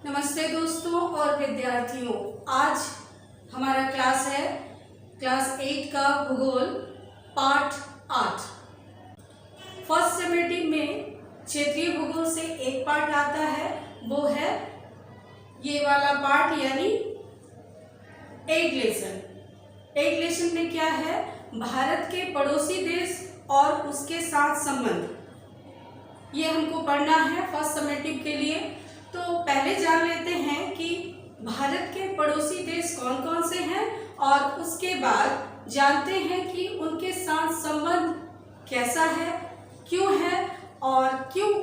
नमस्ते दोस्तों और विद्यार्थियों। आज हमारा क्लास है क्लास 8 का भूगोल पाठ 8। फर्स्ट सेमेटिव में क्षेत्रीय भूगोल से एक पाठ आता है, वो है ये वाला पाठ यानी 8 लेसन। 8 लेसन में क्या है, भारत के पड़ोसी देश और उसके साथ संबंध, ये हमको पढ़ना है फर्स्ट सेमेटिव के लिए। तो पहले जान लेते हैं कि भारत के पड़ोसी देश कौन कौन से हैं और उसके बाद जानते हैं कि उनके साथ संबंध कैसा है, क्यों है और क्यों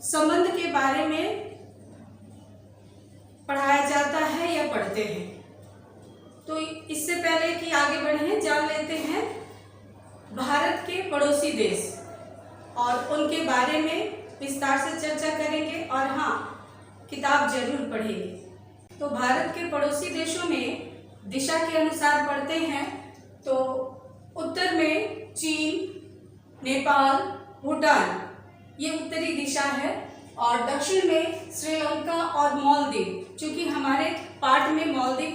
संबंध के बारे में पढ़ाया जाता है या पढ़ते हैं। तो इससे पहले कि आगे बढ़ें, जान लेते हैं भारत के पड़ोसी देश और उनके बारे में विस्तार से चर्चा करेंगे और हाँ, किताब जरूर पढ़ेंगे। तो भारत के पड़ोसी देशों में दिशा के अनुसार पढ़ते हैं तो उत्तर में चीन, नेपाल, भूटान, ये उत्तरी दिशा है और दक्षिण में श्रीलंका और मालदीव। चूंकि हमारे पाठ में मालदीव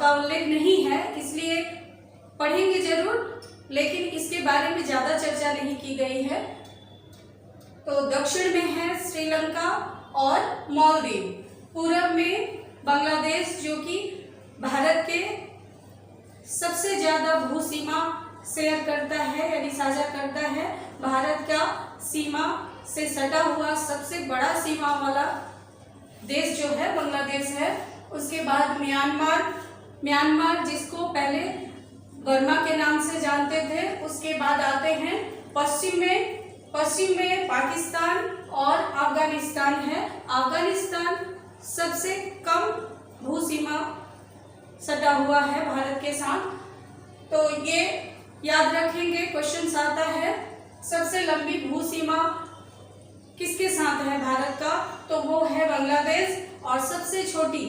का उल्लेख नहीं है इसलिए पढ़ेंगे जरूर, लेकिन इसके बारे में ज़्यादा चर्चा नहीं की गई है। तो दक्षिण में है श्रीलंका और मालदीव, पूरब में बांग्लादेश जो कि भारत के सबसे ज़्यादा भू सीमा शेयर करता है यानी साझा करता है। भारत का सीमा से सटा हुआ सबसे बड़ा सीमा वाला देश जो है बांग्लादेश है। उसके बाद म्यांमार जिसको पहले बर्मा के नाम से जानते थे। उसके बाद आते हैं पश्चिम में पाकिस्तान और अफगानिस्तान है। अफगानिस्तान सबसे कम भू सीमा सटा हुआ है भारत के साथ। तो ये याद रखेंगे, क्वेश्चन आता है सबसे लंबी भू सीमा किसके साथ है भारत का, तो वो है बांग्लादेश। और सबसे छोटी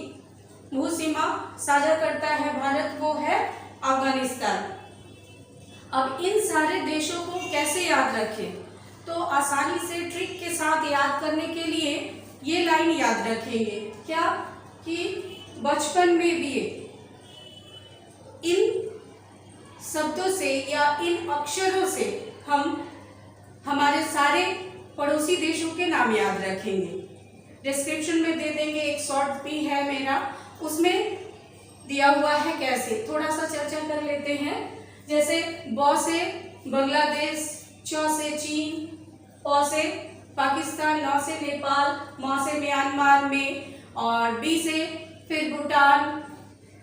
भू सीमा साझा करता है भारत, वो है अफगानिस्तान। अब इन सारे देशों को कैसे याद रखें, तो आसानी से ट्रिक के साथ याद करने के लिए ये लाइन याद रखेंगे क्या, कि बचपन में भी इन शब्दों से या इन अक्षरों से हम हमारे सारे पड़ोसी देशों के नाम याद रखेंगे। डिस्क्रिप्शन में दे देंगे, एक शॉर्ट भी है मेरा, उसमें दिया हुआ है कैसे, थोड़ा सा चर्चा कर लेते हैं। जैसे ब से बांग्लादेश, च से चीन, प से पाकिस्तान, न से नेपाल, म से म्यांमार में और बी से फिर भूटान,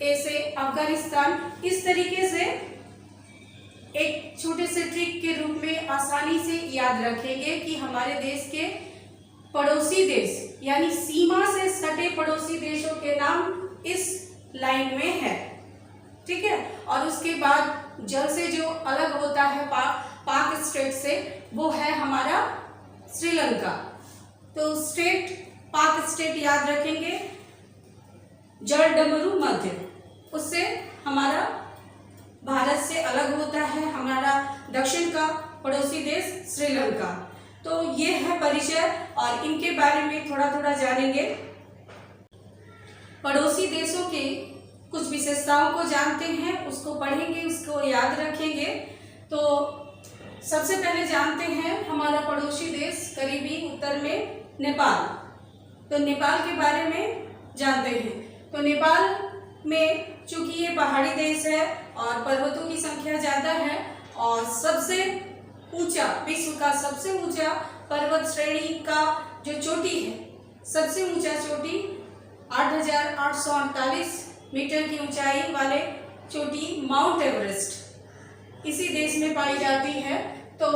ए से अफगानिस्तान। इस तरीके से एक छोटे से ट्रिक के रूप में आसानी से याद रखेंगे कि हमारे देश के पड़ोसी देश यानी सीमा से सटे पड़ोसी देशों के नाम इस लाइन में है, ठीक है। और उसके बाद जल से जो अलग होता है पाक स्टेट से, वो है हमारा श्रीलंका। तो स्टेट, पाक स्टेट याद रखेंगे। जल डमरू मध्य, उससे हमारा भारत से अलग होता है हमारा दक्षिण का पड़ोसी देश श्रीलंका। तो ये है परिचय और इनके बारे में थोड़ा थोड़ा जानेंगे। पड़ोसी देशों के कुछ विशेषताओं को जानते हैं, उसको पढ़ेंगे, उसको याद रखेंगे। तो सबसे पहले जानते हैं हमारा पड़ोसी देश करीबी उत्तर में नेपाल। तो नेपाल के बारे में जानते हैं। तो नेपाल में चूंकि ये पहाड़ी देश है और पर्वतों की संख्या ज़्यादा है और सबसे ऊंचा, विश्व का सबसे ऊंचा पर्वत श्रेणी का जो चोटी है, सबसे ऊंचा चोटी 8,848 मीटर की ऊंचाई वाले चोटी माउंट एवरेस्ट इसी देश में पाई जाती है। तो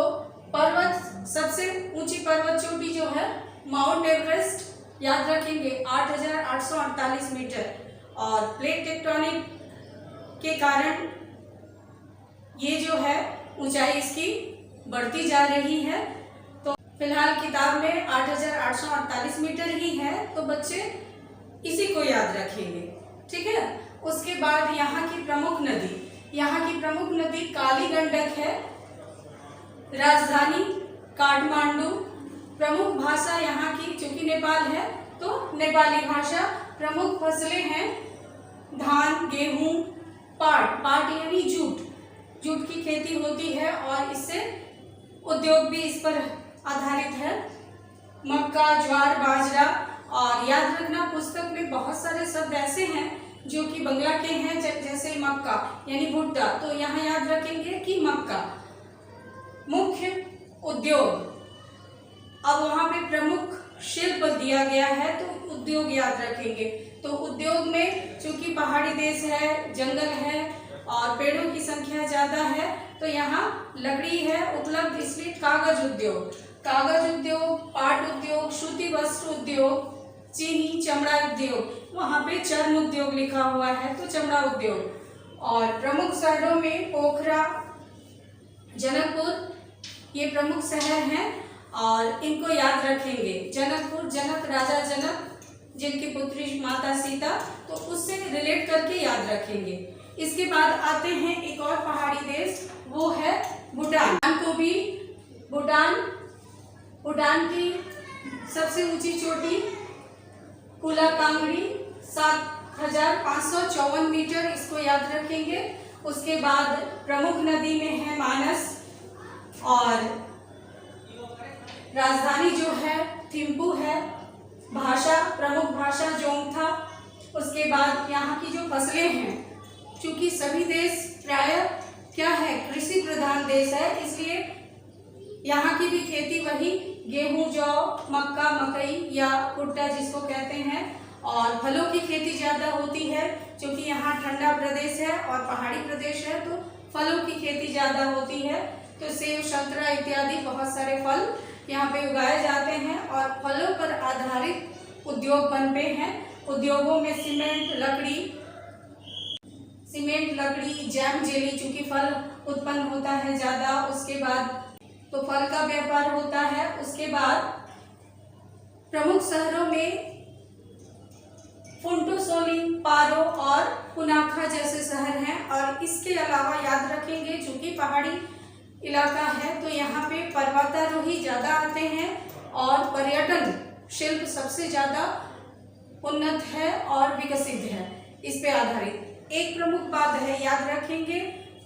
पर्वत, सबसे ऊंची पर्वत चोटी जो है माउंट एवरेस्ट याद रखेंगे 8,848 मीटर। और प्लेट टेक्टोनिक के कारण ये जो है ऊंचाई इसकी बढ़ती जा रही है। तो फिलहाल किताब में 8,848 मीटर ही है, तो बच्चे इसी को याद रखेंगे, ठीक है। उसके बाद यहाँ की प्रमुख नदी काली गंडक है। राजधानी काठमांडू। प्रमुख भाषा यहाँ की, चूंकि नेपाल है तो नेपाली भाषा। प्रमुख फसलें हैं धान, गेहूं, पाट। पाट यानी जूट। जूट की खेती होती है और इससे उद्योग भी इस पर आधारित है। मक्का, ज्वार, बाजरा। और याद रखना, पुस्तक में बहुत सारे शब्द ऐसे हैं जो कि बंगला के हैं, जैसे मक्का यानी भुट्टा, तो यहाँ याद रखेंगे कि मक्का। मुख्य उद्योग, अब वहाँ पे प्रमुख शिल्प दिया गया है तो उद्योग याद रखेंगे। तो उद्योग में चूंकि पहाड़ी देश है, जंगल है और पेड़ों की संख्या ज़्यादा है, तो यहाँ लकड़ी है उपलब्ध, इसलिए कागज उद्योग। कागज उद्योग, पाट उद्योग, सूती वस्त्र उद्योग, चीनी, चमड़ा उद्योग। वहाँ पे चर्म उद्योग लिखा हुआ है तो चमड़ा उद्योग। और प्रमुख शहरों में पोखरा, जनकपुर, ये प्रमुख शहर हैं और इनको याद रखेंगे। जनकपुर, जनक राजा जनक जिनकी पुत्री माता सीता, तो उससे रिलेट करके याद रखेंगे। इसके बाद आते हैं एक और पहाड़ी देश, वो है भूटान। को भी भूटान की सबसे ऊंची चोटी कुला कांगड़ी 7554 मीटर, इसको याद रखेंगे। उसके बाद प्रमुख नदी में है मानस और राजधानी जो है थिम्पू है। भाषा, प्रमुख भाषा जोंगथा। उसके बाद यहाँ की जो फसलें हैं, चूंकि सभी देश प्रायः क्या है, कृषि प्रधान देश है, इसलिए यहाँ की भी खेती वही गेहूं, जौ, मक्का, मकई या भुट्टा जिसको कहते हैं। और फलों की खेती ज़्यादा होती है, क्योंकि यहाँ ठंडा प्रदेश है और पहाड़ी प्रदेश है, तो फलों की खेती ज़्यादा होती है। तो सेब, संतरा इत्यादि बहुत सारे फल यहाँ पे उगाए जाते हैं और फलों पर आधारित उद्योग पनपे हैं। उद्योगों में सीमेंट, लकड़ी, जैम, जेली, चूंकि फल उत्पन्न होता है ज़्यादा, उसके बाद तो फल का व्यापार होता है। उसके बाद प्रमुख शहरों में फुंटोसोली, पारो और पुनाखा जैसे शहर हैं। और इसके अलावा याद रखेंगे, चूंकि पहाड़ी इलाका है तो यहाँ पे पर्वतारोही ज़्यादा आते हैं और पर्यटन शिल्प सबसे ज़्यादा उन्नत है और विकसित है, इस पे आधारित। एक प्रमुख बात है, याद रखेंगे,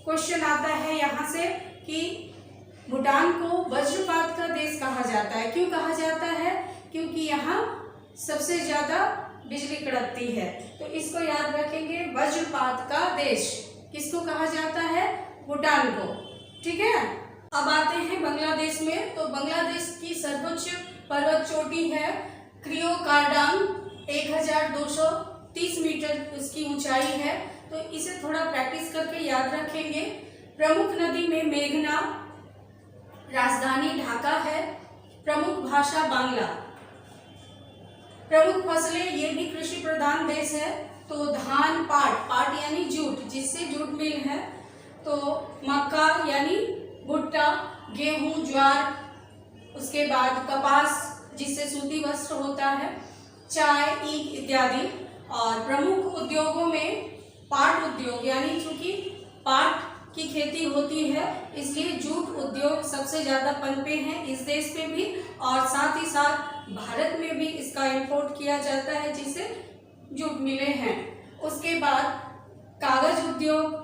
क्वेश्चन आता है यहाँ से कि भूटान को वज्रपात का देश कहा जाता है। क्यों कहा जाता है? क्योंकि यहाँ सबसे ज़्यादा बिजली कड़कती है, तो इसको याद रखेंगे। वज्रपात का देश किसको कहा जाता है? भूटान को। ठीक है। अब आते हैं बांग्लादेश में। तो बांग्लादेश की सर्वोच्च पर्वत चोटी है क्रियो कार्डांग, 1230 मीटर उसकी ऊंचाई है, तो इसे थोड़ा प्रैक्टिस करके याद रखेंगे। प्रमुख नदी में मेघना, राजधानी ढाका है, प्रमुख भाषा बांग्ला। प्रमुख फसलें, ये भी कृषि प्रधान देश है, तो धान, पाट यानी जूट, जिससे जूट मिल है, तो मक्का यानी भुट्टा, गेहूं, ज्वार, उसके बाद कपास जिससे सूती वस्त्र होता है, चाय, ईख इत्यादि। और प्रमुख उद्योगों में पाट उद्योग, यानी चूंकि पाट की खेती होती है इसलिए जूट उद्योग सबसे ज़्यादा पनपे हैं इस देश पे भी, और साथ ही साथ भारत में भी इसका इंपोर्ट किया जाता है जिससे जूट मिले हैं। उसके बाद कागज उद्योग,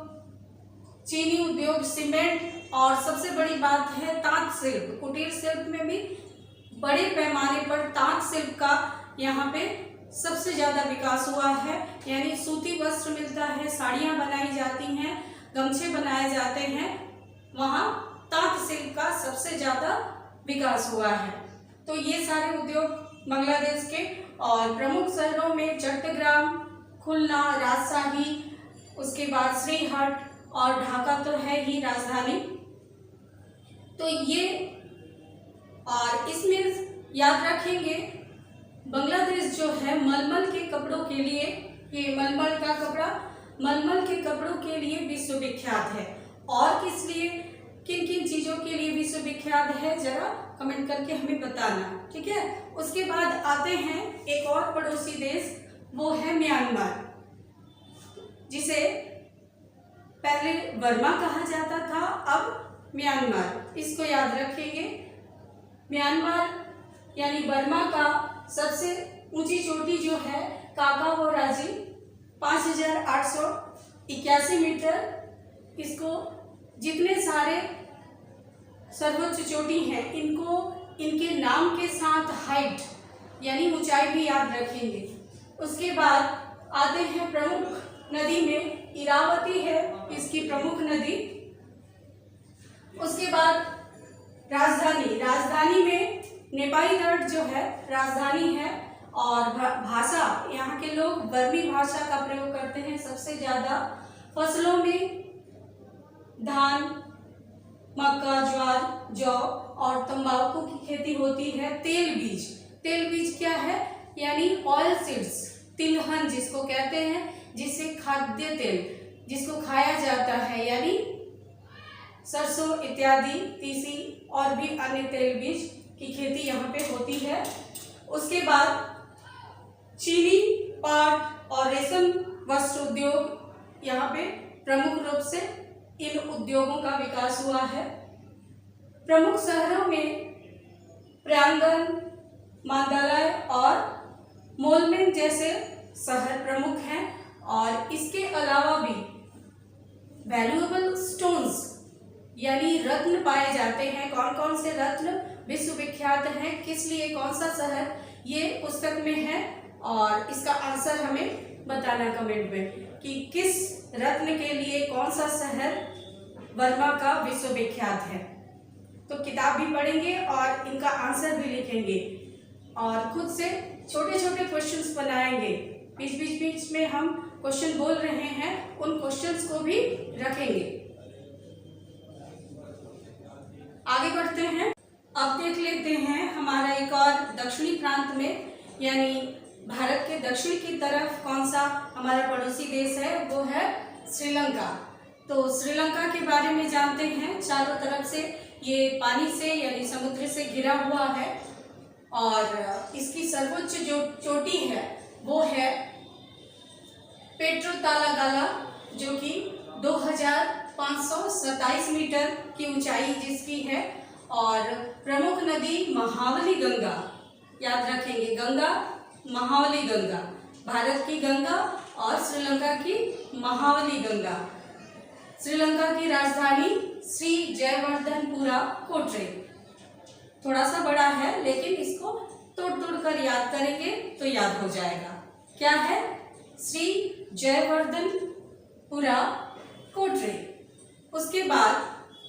चीनी उद्योग, सीमेंट, और सबसे बड़ी बात है तांत शिल्प। कुटीर शिल्प में भी बड़े पैमाने पर तांत शिल्प का यहाँ पे सबसे ज़्यादा विकास हुआ है, यानी सूती वस्त्र मिलता है, साड़ियाँ बनाई जाती हैं, गमछे बनाए जाते हैं, वहाँ तांत शिल्प का सबसे ज़्यादा विकास हुआ है। तो ये सारे उद्योग बांग्लादेश के। और प्रमुख शहरों में चट्टग्राम, खुलना, राजशाही, उसके बाद श्रीहट और ढाका तो है ही राजधानी। तो ये, और इसमें याद रखेंगे बांग्लादेश जो है मलमल के कपड़ों के लिए, ये मलमल का कपड़ा मलमल के कपड़ों के लिए विश्व विख्यात है। और किस लिए, किन किन चीज़ों के लिए विश्व विख्यात है, जरा कमेंट करके हमें बताना। ठीक है। उसके बाद आते हैं एक और पड़ोसी देश, वो है म्यांमार, जिसे पहले बर्मा कहा जाता था, अब म्यांमार, इसको याद रखेंगे। म्यांमार यानी बर्मा का सबसे ऊंची चोटी जो जो है काकावोराजी 5881 मीटर। इसको जितने सारे सर्वोच्च चोटी हैं इनको इनके नाम के साथ हाइट यानी ऊंचाई भी याद रखेंगे। उसके बाद आते हैं प्रमुख नदी में, इरावती है इसकी प्रमुख नदी। उसके बाद राजधानी में नेपाईगढ़ जो है राजधानी है। और भाषा, यहाँ के लोग बर्मी भाषा का प्रयोग करते हैं सबसे ज़्यादा। फसलों में धान, मक्का, ज्वार, जौ और तंबाकू की खेती होती है। तेल बीज क्या है? यानी ऑयल सीड्स, तिलहन जिसको कहते हैं, जिससे खाद्य तेल जिसको खाया जाता है, यानी सरसों इत्यादि, तीसी और भी अन्य तेल बीज की खेती यहाँ पे होती है। उसके बाद चीनी, पाट और रेशम वस्त्र उद्योग यहाँ पे प्रमुख रूप से इन उद्योगों का विकास हुआ है। प्रमुख शहरों में प्रांगण, मांदालय और मोलमेन जैसे शहर प्रमुख हैं। और इसके अलावा भी वैल्यूएबल स्टोन्स यानी रत्न पाए जाते हैं। कौन कौन से रत्न विश्वविख्यात हैं, किस लिए, कौन सा शहर, ये पुस्तक में है। और इसका आंसर हमें बताना कमेंट में कि किस रत्न के लिए कौन सा शहर बर्मा का विश्वविख्यात है। तो किताब भी पढ़ेंगे और इनका आंसर भी लिखेंगे और खुद से छोटे छोटे क्वेश्चंस बनाएंगे। बीच में हम क्वेश्चन बोल रहे हैं, उन क्वेश्चंस को भी रखेंगे। आगे बढ़ते हैं। अब देख लेते हैं हमारा एक और दक्षिणी प्रांत में, यानी भारत के दक्षिण की तरफ कौन सा हमारा पड़ोसी देश है, वो है श्रीलंका। तो श्रीलंका के बारे में जानते हैं। चारों तरफ से ये पानी से यानी समुद्र से घिरा हुआ है और इसकी सर्वोच्च जो चोटी है वो है पेट्रोतालागाला, जो कि 2527 मीटर की ऊंचाई जिसकी है। और प्रमुख नदी महावली गंगा, याद रखेंगे, गंगा, महावली गंगा, भारत की गंगा और श्रीलंका की महावली गंगा। श्रीलंका की राजधानी श्री जयवर्धनपुरा कोट्रे। थोड़ा सा बड़ा है लेकिन इसको तोड़ कर याद करेंगे तो याद हो जाएगा। क्या है? श्री जयवर्धनपुरा कोट्रे। उसके बाद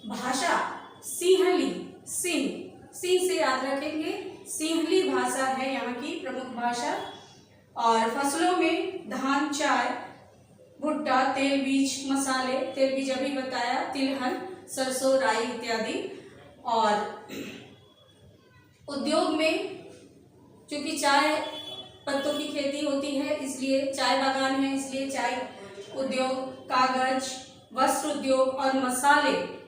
भाषा सिंहली, सिंह से याद रखेंगे, सिंहली भाषा है यहाँ की प्रमुख भाषा। और फसलों में धान, चाय, भुट्टा, तेल बीज, मसाले, तेल बीज अभी बताया, तिलहन, सरसों, राई इत्यादि। और उद्योग में चूंकि चाय पत्तों की खेती होती है इसलिए चाय बागान है, इसलिए चाय उद्योग, कागज, वस्त्र उद्योग और मसाले।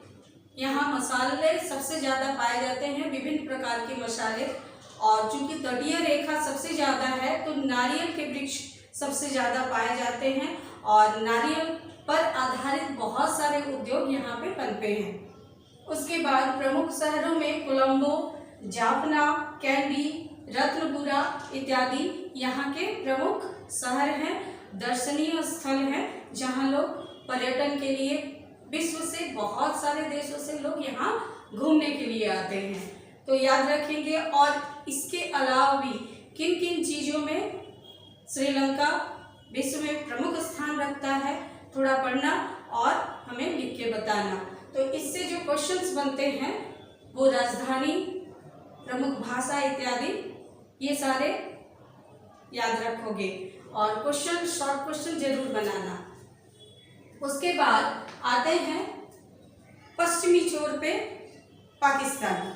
यहाँ मसाले सबसे ज़्यादा पाए जाते हैं, विभिन्न प्रकार के मसाले। और चूंकि तटीय रेखा सबसे ज़्यादा है तो नारियल के वृक्ष सबसे ज़्यादा पाए जाते हैं और नारियल पर आधारित बहुत सारे उद्योग यहाँ पे पनपे हैं। उसके बाद प्रमुख शहरों में कोलंबो, जाफना, कैंडी, रत्नपुरा इत्यादि यहाँ के प्रमुख शहर हैं, दर्शनीय स्थल हैं जहाँ लोग पर्यटन के लिए विश्व से बहुत सारे देशों से लोग यहाँ घूमने के लिए आते हैं। तो याद रखेंगे। और इसके अलावा भी किन किन चीज़ों में श्रीलंका विश्व में प्रमुख स्थान रखता है, थोड़ा पढ़ना और हमें लिख के बताना। तो इससे जो क्वेश्चंस बनते हैं वो राजधानी, प्रमुख भाषा इत्यादि ये सारे याद रखोगे और क्वेश्चन, शॉर्ट क्वेश्चन जरूर बनाना। उसके बाद आते हैं पश्चिमी छोर पे पाकिस्तान।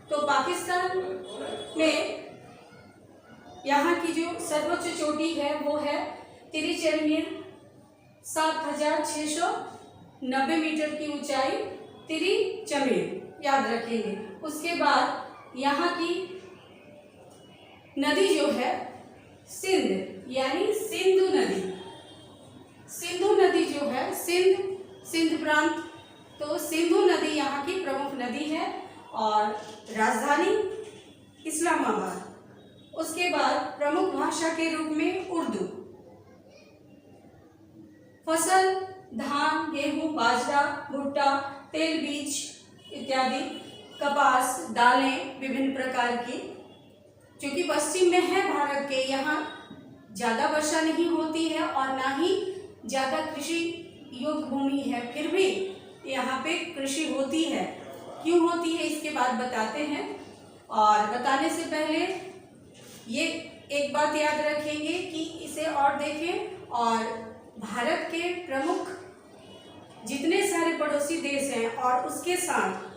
तो पाकिस्तान में यहाँ की जो सर्वोच्च चोटी है वो है तिरिचरमियर, 7690 मीटर की ऊंचाई, तिरिचमेर, याद रखेंगे। उसके बाद यहाँ की नदी जो है सिंध यानी सिंधु नदी, सिंधु नदी जो है सिंध प्रांत, तो सिंधु नदी यहाँ की प्रमुख नदी है। और राजधानी इस्लामाबाद। उसके बाद प्रमुख भाषा के रूप में उर्दू। फसल धान, गेहूं, बाजरा, भुट्टा, तेल बीज इत्यादि, कपास, दालें विभिन्न प्रकार की। क्योंकि पश्चिम में है भारत के, यहाँ ज़्यादा वर्षा नहीं होती है और ना ही ज़्यादा कृषि योग्य भूमि है, फिर भी यहाँ पे कृषि होती है। क्यों होती है इसके बाद बताते हैं। और बताने से पहले ये एक बात याद रखेंगे कि इसे और देखें, और भारत के प्रमुख जितने सारे पड़ोसी देश हैं और उसके साथ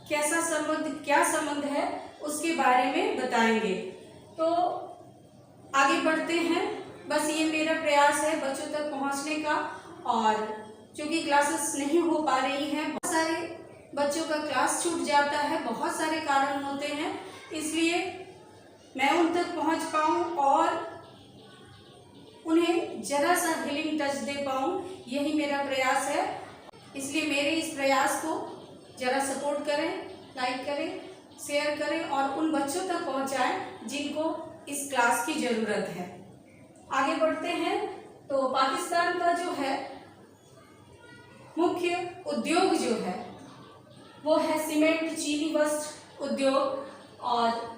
कैसा संबंध, क्या संबंध है, उसके बारे में बताएंगे। तो आगे बढ़ते हैं। बस ये मेरा प्रयास है बच्चों तक पहुंचने का, और क्योंकि क्लासेस नहीं हो पा रही हैं, बहुत सारे बच्चों का क्लास छूट जाता है, बहुत सारे कारण होते हैं, इसलिए मैं उन तक पहुंच पाऊं और उन्हें जरा सा हीलिंग टच दे पाऊं, यही मेरा प्रयास है। इसलिए मेरे इस प्रयास को जरा सपोर्ट करें, लाइक करें, शेयर करें और उन बच्चों तक पहुंचाएं जिनको इस क्लास की ज़रूरत है। आगे बढ़ते हैं। तो पाकिस्तान का जो है मुख्य उद्योग जो है वो है सीमेंट, चीनी वस्त्र उद्योग और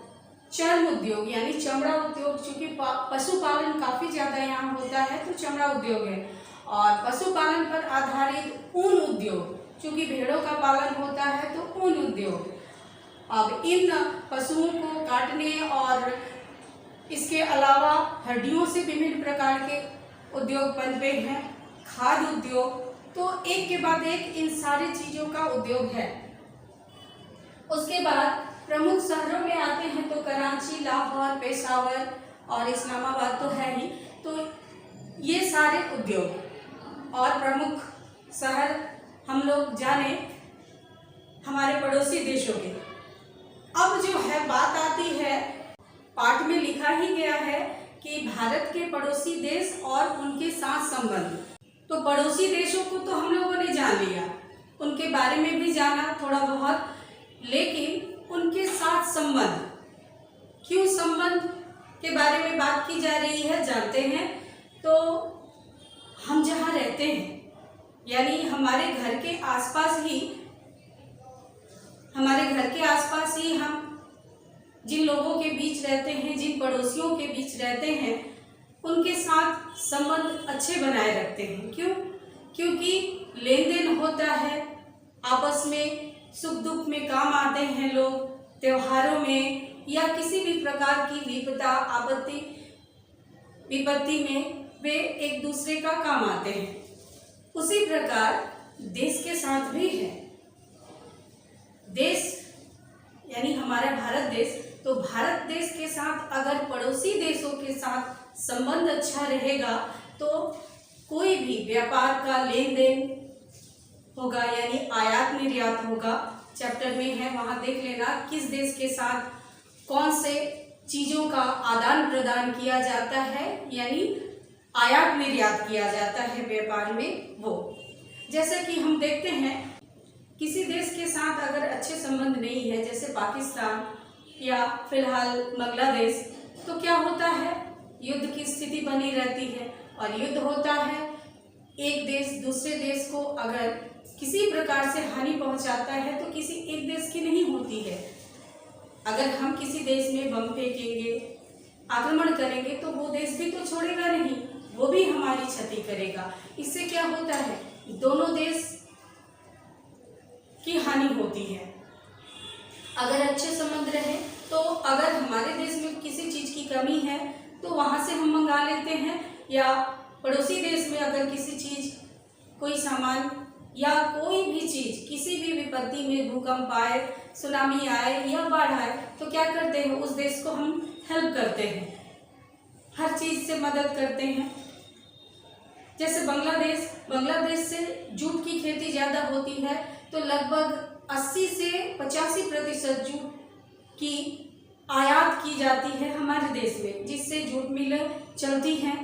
चर्म उद्योग यानी चमड़ा उद्योग। चूँकि पशुपालन काफ़ी ज़्यादा यहाँ होता है तो चमड़ा उद्योग है, और पशुपालन पर आधारित ऊन उद्योग, चूँकि भेड़ों का पालन होता है तो ऊन उद्योग। अब इन पशुओं को काटने और इसके अलावा हड्डियों से विभिन्न प्रकार के उद्योग बनते हैं, खाद्य उद्योग, तो एक के बाद एक इन सारी चीज़ों का उद्योग है। उसके बाद प्रमुख शहरों में आते हैं तो कराची, लाहौर, पेशावर और इस्लामाबाद तो है ही, तो ये सारे उद्योग और प्रमुख शहर हम लोग जाने हमारे पड़ोसी देशों के। अब जो है बात आती है, पाठ में लिखा ही गया है कि भारत के पड़ोसी देश और उनके साथ संबंध। तो पड़ोसी देशों को तो हम लोगों ने जान लिया, उनके बारे में भी जाना थोड़ा बहुत, लेकिन उनके साथ संबंध, क्यों संबंध के बारे में बात की जा रही है जानते हैं। तो हम जहाँ रहते हैं यानी हमारे घर के आसपास ही हम जिन लोगों के बीच रहते हैं, जिन पड़ोसियों के बीच रहते हैं, उनके साथ संबंध अच्छे बनाए रखते हैं। क्यों? क्योंकि लेन देन होता है, आपस में सुख दुख में काम आते हैं लोग, त्योहारों में या किसी भी प्रकार की विपत्ति में वे एक दूसरे का काम आते हैं। उसी प्रकार देश के साथ भी है। देश यानी हमारा भारत देश, तो भारत देश के साथ अगर पड़ोसी देशों के साथ संबंध अच्छा रहेगा तो कोई भी व्यापार का लेन देन होगा, यानी आयात निर्यात होगा। चैप्टर में है, वहाँ देख लेना किस देश के साथ कौन से चीज़ों का आदान प्रदान किया जाता है, यानी आयात निर्यात किया जाता है व्यापार में। वो जैसे कि हम देखते हैं किसी देश के साथ अगर अच्छे संबंध नहीं है, जैसे पाकिस्तान या फिलहाल बांग्लादेश, तो क्या होता है, युद्ध की स्थिति बनी रहती है। और युद्ध होता है, एक देश दूसरे देश को अगर किसी प्रकार से हानि पहुंचाता है तो किसी एक देश की नहीं होती है। अगर हम किसी देश में बम फेंकेंगे, आक्रमण करेंगे, तो वो देश भी तो छोड़ेगा नहीं, वो भी हमारी क्षति करेगा। इससे क्या होता है, दोनों देश की हानि होती है। अगर अच्छे संबंध रहे तो अगर हमारे देश में किसी चीज़ की कमी है तो वहाँ से हम मंगा लेते हैं, या पड़ोसी देश में अगर किसी चीज़, कोई सामान या कोई भी चीज़ किसी भी विपत्ति में, भूकंप आए, सुनामी आए या बाढ़ आए, तो क्या करते हैं, उस देश को हम हेल्प करते हैं, हर चीज़ से मदद करते हैं। जैसे बांग्लादेश से जूट की खेती ज़्यादा होती है, तो लगभग 80 से 85% जूट की आयात की जाती है हमारे देश में, जिससे जूट मिलें चलती हैं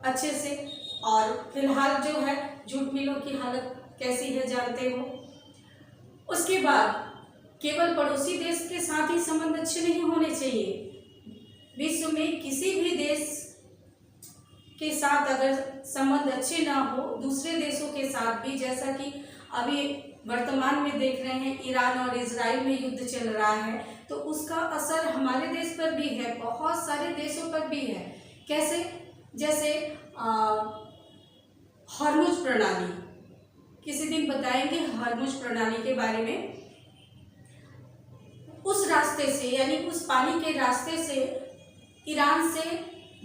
अच्छे से। और फिलहाल जो है जूट मिलों की हालत कैसी है जानते हो। उसके बाद केवल पड़ोसी देश के साथ ही संबंध अच्छे नहीं होने चाहिए, विश्व में किसी भी देश के साथ अगर संबंध अच्छे ना हो, दूसरे देशों के साथ भी, जैसा कि अभी वर्तमान में देख रहे हैं ईरान और इजराइल में युद्ध चल रहा है, तो उसका असर हमारे देश पर भी है, बहुत सारे देशों पर भी है। कैसे? जैसे हॉर्मुज प्रणाली, किसी दिन बताएंगे हॉर्मुज प्रणाली के बारे में। उस रास्ते से, यानी उस पानी के रास्ते से ईरान से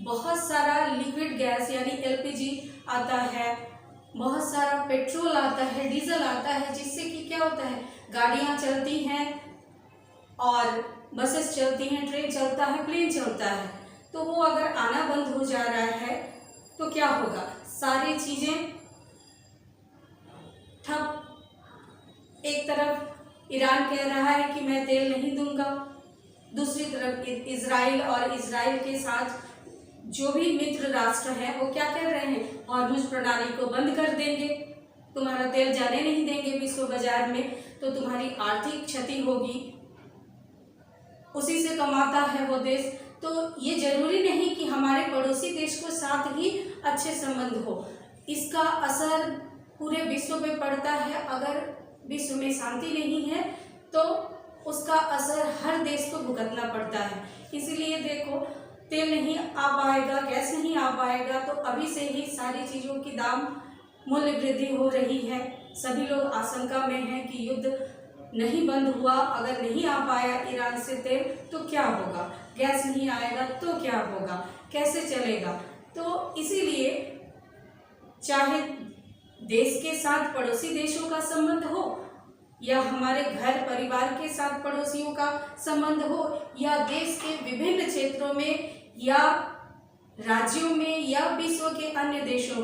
बहुत सारा लिक्विड गैस यानी एलपीजी आता है, बहुत सारा पेट्रोल आता है, डीजल आता है, जिससे कि क्या होता है, गाड़ियां चलती हैं और बसेस चलती हैं, ट्रेन चलता है, प्लेन चलता है। तो वो अगर आना बंद हो जा रहा है तो क्या होगा, सारी चीज़ें ठप। एक तरफ ईरान कह रहा है कि मैं तेल नहीं दूंगा, दूसरी तरफ इजराइल और इजराइल के साथ जो भी मित्र राष्ट्र हैं वो क्या कर रहे हैं, हॉर्मुज प्रणाली को बंद कर देंगे, तुम्हारा तेल जाने नहीं देंगे विश्व बाजार में, तो तुम्हारी आर्थिक क्षति होगी। उसी से कमाता है वो देश। तो ये जरूरी नहीं कि हमारे पड़ोसी देश को साथ ही अच्छे संबंध हो, इसका असर पूरे विश्व पे पड़ता है। अगर विश्व में शांति नहीं है तो उसका असर हर देश को भुगतना पड़ता है। इसीलिए देखो, तेल नहीं आ पाएगा, गैस नहीं आ पाएगा, तो अभी से ही सारी चीज़ों की दाम मूल्य वृद्धि हो रही है। सभी लोग आशंका में हैं कि युद्ध नहीं बंद हुआ, अगर नहीं आ पाया ईरान से तेल तो क्या होगा, गैस नहीं आएगा तो क्या होगा, कैसे चलेगा। तो इसीलिए चाहे देश के साथ पड़ोसी देशों का संबंध हो, या हमारे घर परिवार के साथ पड़ोसियों का संबंध हो, या देश के विभिन्न क्षेत्रों में या राज्यों में या विश्व के अन्य देशों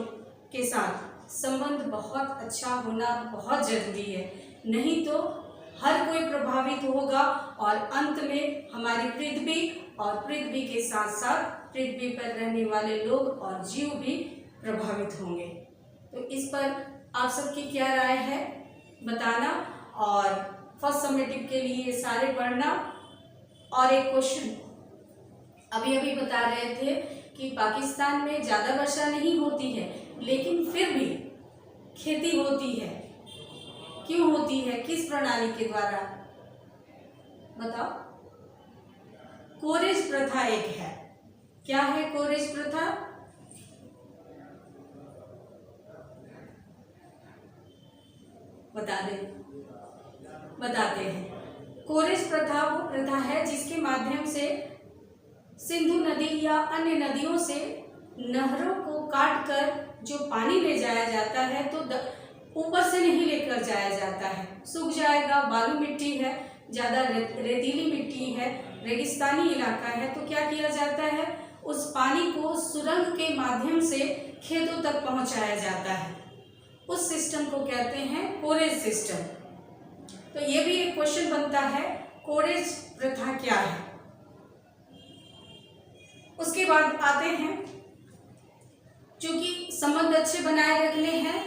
के साथ संबंध बहुत अच्छा होना बहुत जरूरी है। नहीं तो हर कोई प्रभावित होगा और अंत में हमारी पृथ्वी और पृथ्वी के साथ साथ पृथ्वी पर रहने वाले लोग और जीव भी प्रभावित होंगे। तो इस पर आप सबकी क्या राय है बताना, और फर्स्ट समेटिव के लिए सारे पढ़ना। और एक क्वेश्चन अभी अभी बता रहे थे कि पाकिस्तान में ज़्यादा वर्षा नहीं होती है, लेकिन फिर भी खेती होती है। क्यों होती है, किस प्रणाली के द्वारा, बताओ। कोरेज प्रथा एक है। क्या है कोरेज प्रथा? बताते हैं। कोरेज प्रथा वो प्रथा है जिसके माध्यम से सिंधु नदी या अन्य नदियों से नहरों को काटकर जो पानी ले जाया जाता है, तो ऊपर से नहीं लेकर जाया जाता है, सूख जाएगा, बालू मिट्टी है, ज़्यादा रेतीली मिट्टी है, रेगिस्तानी इलाका है, तो क्या किया जाता है, उस पानी को सुरंग के माध्यम से खेतों तक पहुंचाया जाता है। उस सिस्टम को कहते हैं कोरेज सिस्टम। तो ये भी एक क्वेश्चन बनता है, कोरेज प्रथा क्या है। उसके बाद आते हैं, चूंकि संबंध अच्छे बनाए रखने हैं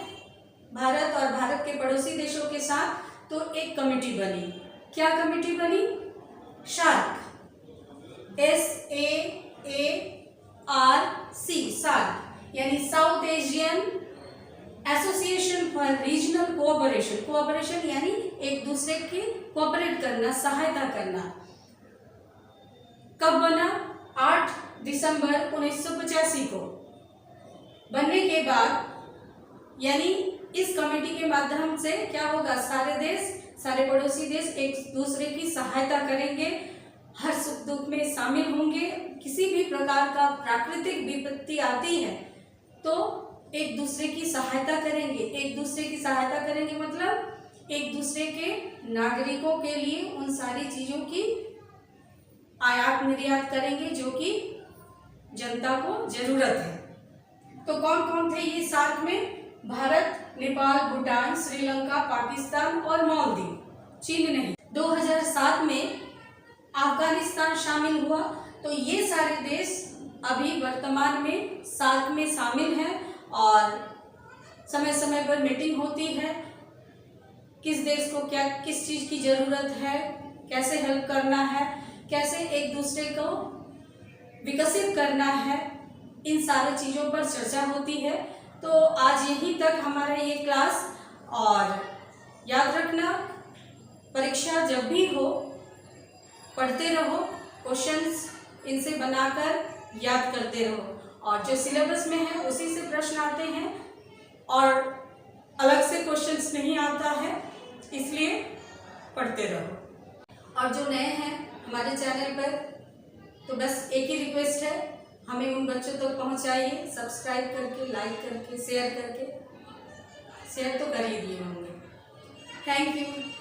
भारत और भारत के पड़ोसी देशों के साथ, तो एक कमेटी बनी। क्या कमेटी बनी? शार्क, SAARC, यानी south Asian association for regional cooperation. Cooperation यानी एक दूसरे के कोऑपरेट करना, सहायता करना। कब बना? 8 दिसंबर 1985 को। बनने के बाद यानी इस कमेटी के माध्यम से क्या होगा, सारे देश, सारे पड़ोसी देश एक दूसरे की सहायता करेंगे, हर सुख दुख में शामिल होंगे। किसी भी प्रकार का प्राकृतिक विपत्ति आती है तो एक दूसरे की सहायता करेंगे। एक दूसरे की सहायता करेंगे मतलब एक दूसरे के नागरिकों के लिए उन सारी चीज़ों की आयात निर्यात करेंगे जो कि जनता को जरूरत है। तो कौन कौन थे ये साथ में? भारत, नेपाल, भूटान, श्रीलंका, पाकिस्तान और मालदीव, चीन नहीं। 2007 में अफगानिस्तान शामिल हुआ। तो ये सारे देश अभी वर्तमान में सार्क में शामिल हैं और समय समय पर मीटिंग होती है, किस देश को क्या किस चीज़ की ज़रूरत है, कैसे हेल्प करना है, कैसे एक दूसरे को विकसित करना है, इन सारी चीज़ों पर चर्चा होती है। तो आज यहीं तक हमारा ये क्लास, और याद रखना परीक्षा जब भी हो पढ़ते रहो, क्वेश्चंस इनसे बनाकर याद करते रहो, और जो सिलेबस में है उसी से प्रश्न आते हैं और अलग से क्वेश्चंस नहीं आता है, इसलिए पढ़ते रहो। और जो नए हैं हमारे चैनल पर, तो बस एक ही रिक्वेस्ट है, हमें उन बच्चों तक पहुंचाइए, सब्सक्राइब करके, लाइक करके, शेयर करके। शेयर तो कर ही दिए होंगे। Thank you.